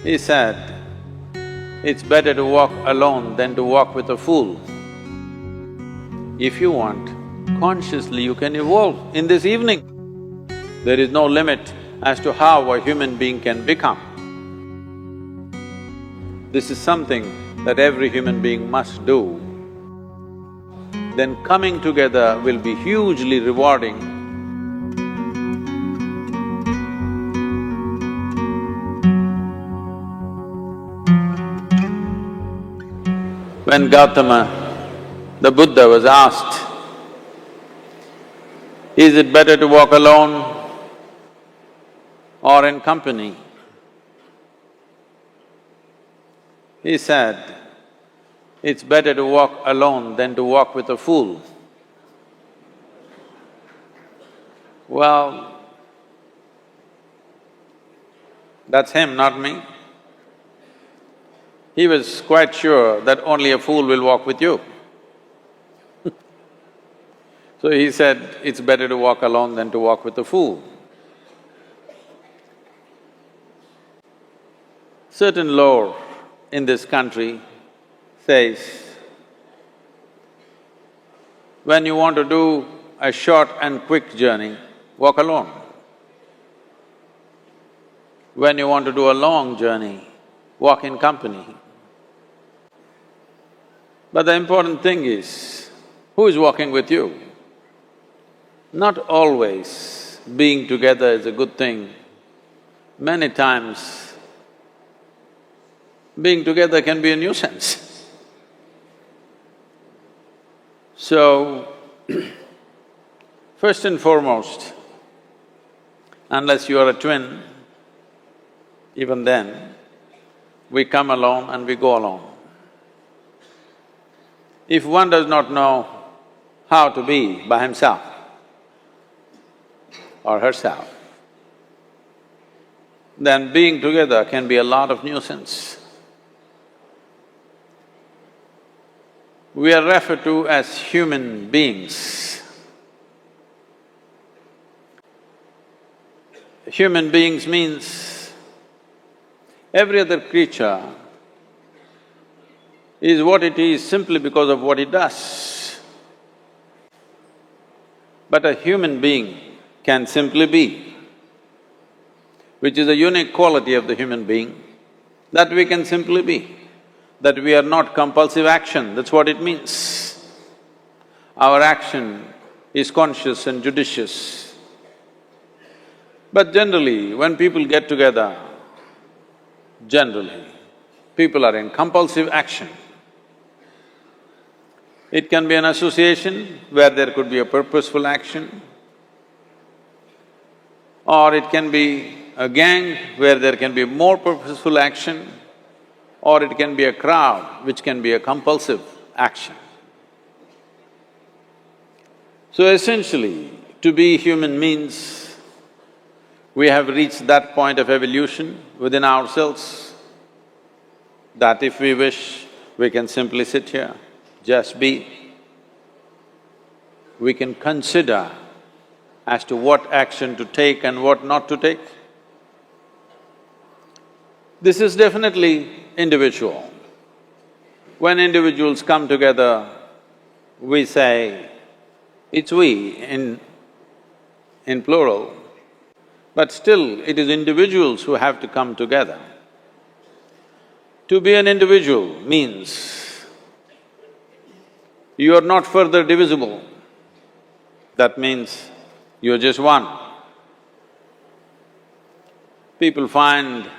He said, it's better to walk alone than to walk with a fool. If you want, consciously you can evolve in this evening. There is no limit as to how a human being can become. This is something that every human being must do. Then coming together will be hugely rewarding. When Gautama, the Buddha, was asked, is it better to walk alone or in company? He said, it's better to walk alone than to walk with a fool. Well, that's him, not me. He was quite sure that only a fool will walk with you. So he said, it's better to walk alone than to walk with a fool. Certain lore in this country says, when you want to do a short and quick journey, walk alone. When you want to do a long journey, walk in company. But the important thing is, who is walking with you? Not always being together is a good thing. Many times, being together can be a nuisance. So, first and foremost, unless you are a twin, even then, we come alone and we go alone. If one does not know how to be by himself or herself, then being together can be a lot of nuisance. We are referred to as human beings. Human beings means every other creature is what it is simply because of what it does. But a human being can simply be, which is a unique quality of the human being, that we can simply be, that we are not compulsive action, that's what it means. Our action is conscious and judicious. But generally, when people get together, generally, people are in compulsive action. It can be an association where there could be a purposeful action, or it can be a gang where there can be more purposeful action, or it can be a crowd which can be a compulsive action. So essentially, to be human means we have reached that point of evolution within ourselves that if we wish, we can simply sit here, just be. We can consider as to what action to take and what not to take. This is definitely individual. When individuals come together, we say, it's we in plural, but still it is individuals who have to come together. To be an individual means you are not further divisible. That means you're just one. People find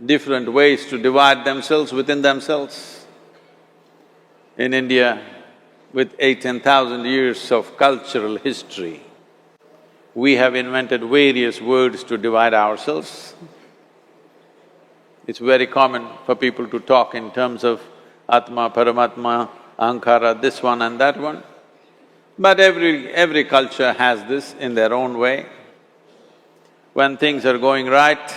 different ways to divide themselves within themselves. In India, with 8,000–10,000 years of cultural history, we have invented various words to divide ourselves. It's very common for people to talk in terms of Atma, Paramatma, Ahankara, this one and that one. But every culture has this in their own way. When things are going right,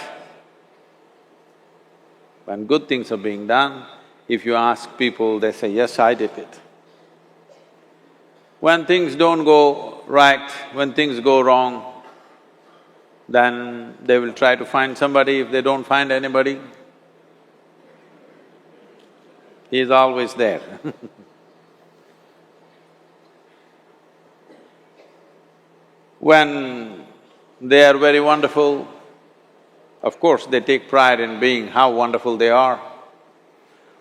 when good things are being done, if you ask people, they say, yes, I did it. When things don't go right, when things go wrong, then they will try to find somebody. If they don't find anybody, He is always there. When they are very wonderful, of course they take pride in being how wonderful they are.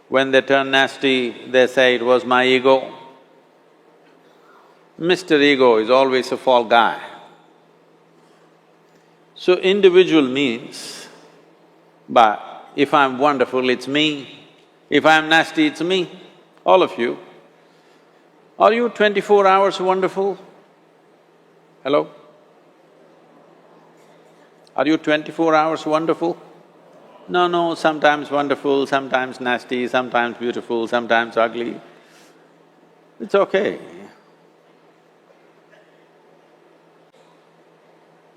When they turn nasty, they say, "It was my ego." Mr. Ego is always a fall guy. So individual means, but if I'm wonderful, it's me. If I'm nasty, it's me, all of you. Are you 24 hours wonderful? Hello? Are you 24 hours wonderful? No, sometimes wonderful, sometimes nasty, sometimes beautiful, sometimes ugly. It's okay.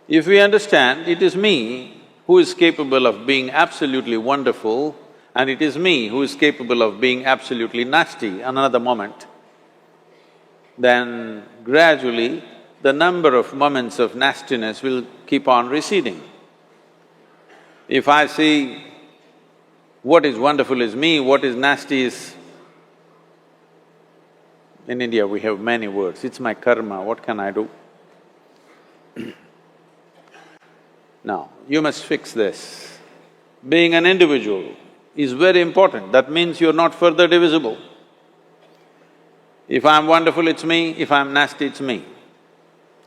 If we understand it is me who is capable of being absolutely wonderful and it is me who is capable of being absolutely nasty another moment, then gradually the number of moments of nastiness will keep on receding. If I see what is wonderful is me, what is nasty is… In India we have many words, it's my karma, what can I do? Now, you must fix this. Being an individual is very important, that means you're not further divisible. If I'm wonderful, it's me, if I'm nasty, it's me.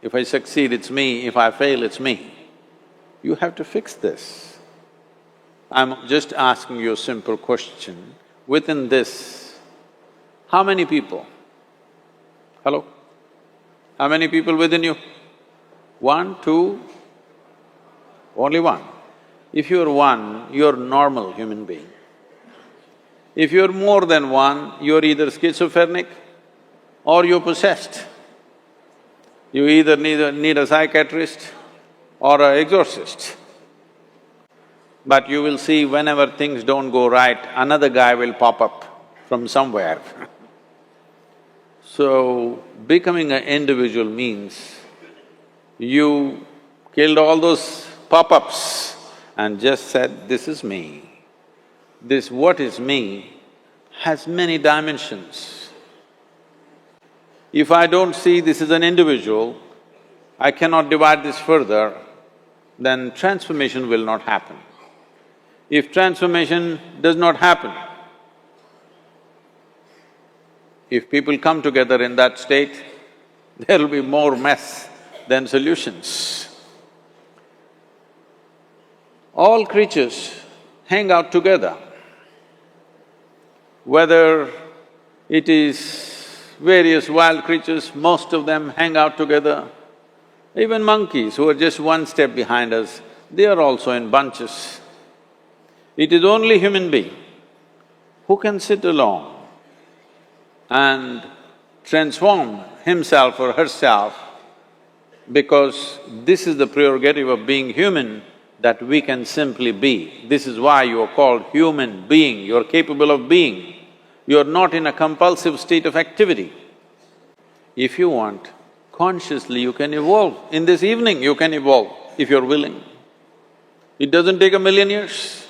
If I succeed, it's me, if I fail, it's me. You have to fix this. I'm just asking you a simple question. Within this, how many people? Hello? How many people within you? One, two? Only one. If you're one, you're a normal human being. If you're more than one, you're either schizophrenic or you're possessed. You either need a psychiatrist or an exorcist. But you will see whenever things don't go right, another guy will pop up from somewhere. So, becoming an individual means you killed all those pop-ups and just said, "This is me." This what is me has many dimensions. If I don't see this is an individual, I cannot divide this further, then transformation will not happen. If transformation does not happen, if people come together in that state, there will be more mess than solutions. All creatures hang out together. Whether it is various wild creatures, most of them hang out together. Even monkeys who are just one step behind us, they are also in bunches. It is only human being who can sit alone and transform himself or herself, because this is the prerogative of being human, that we can simply be. This is why you are called human being, you are capable of being. You are not in a compulsive state of activity. If you want, consciously you can evolve. In this evening you can evolve, if you're willing. It doesn't take 1,000,000 years,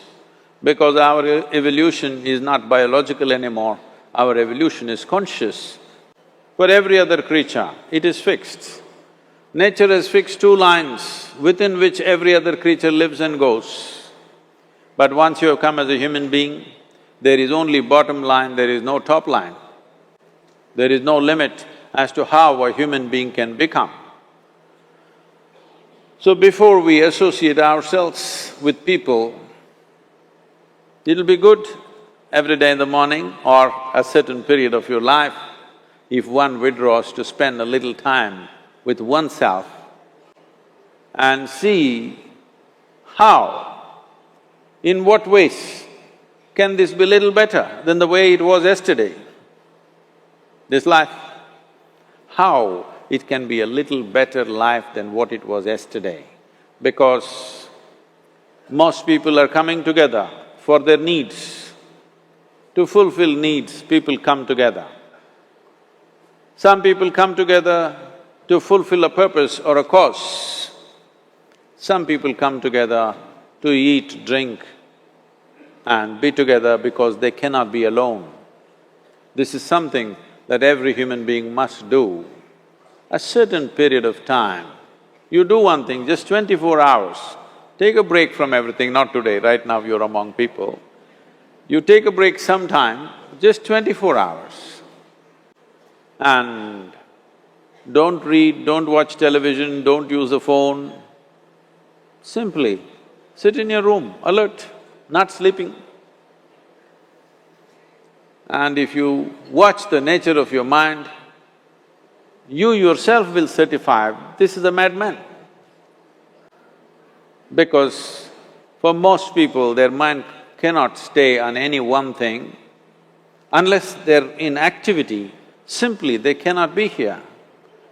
because our evolution is not biological anymore, our evolution is conscious. For every other creature, it is fixed. Nature has fixed two lines within which every other creature lives and goes. But once you have come as a human being, there is only bottom line, there is no top line. There is no limit as to how a human being can become. So before we associate ourselves with people, it'll be good every day in the morning or a certain period of your life, if one withdraws to spend a little time with oneself and see how, in what ways can this be little better than the way it was yesterday, this life? How it can be a little better life than what it was yesterday, because most people are coming together for their needs. To fulfill needs, people come together. Some people come together to fulfill a purpose or a cause. Some people come together to eat, drink and be together because they cannot be alone. This is something that every human being must do. A certain period of time, you do one thing, just 24 hours, take a break from everything, not today, right now you're among people. You take a break sometime, just 24 hours. And don't read, don't watch television, don't use the phone. Simply sit in your room, alert, not sleeping. And if you watch the nature of your mind, you yourself will certify, this is a madman. Because for most people, their mind cannot stay on any one thing. Unless they're in activity, simply they cannot be here.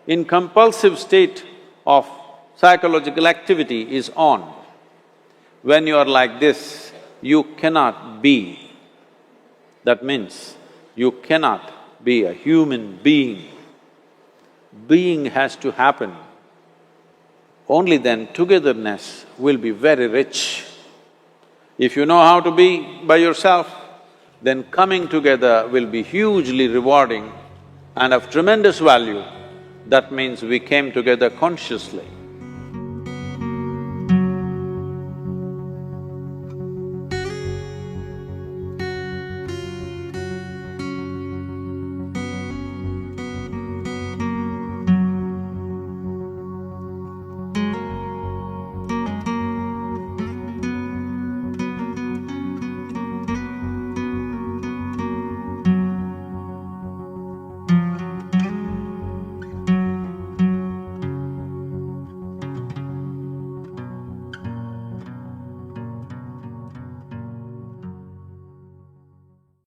In compulsive state of psychological activity is on. When you are like this, you cannot be. That means you cannot be a human being. Being has to happen. Only then togetherness will be very rich. If you know how to be by yourself, then coming together will be hugely rewarding and of tremendous value. That means we came together consciously.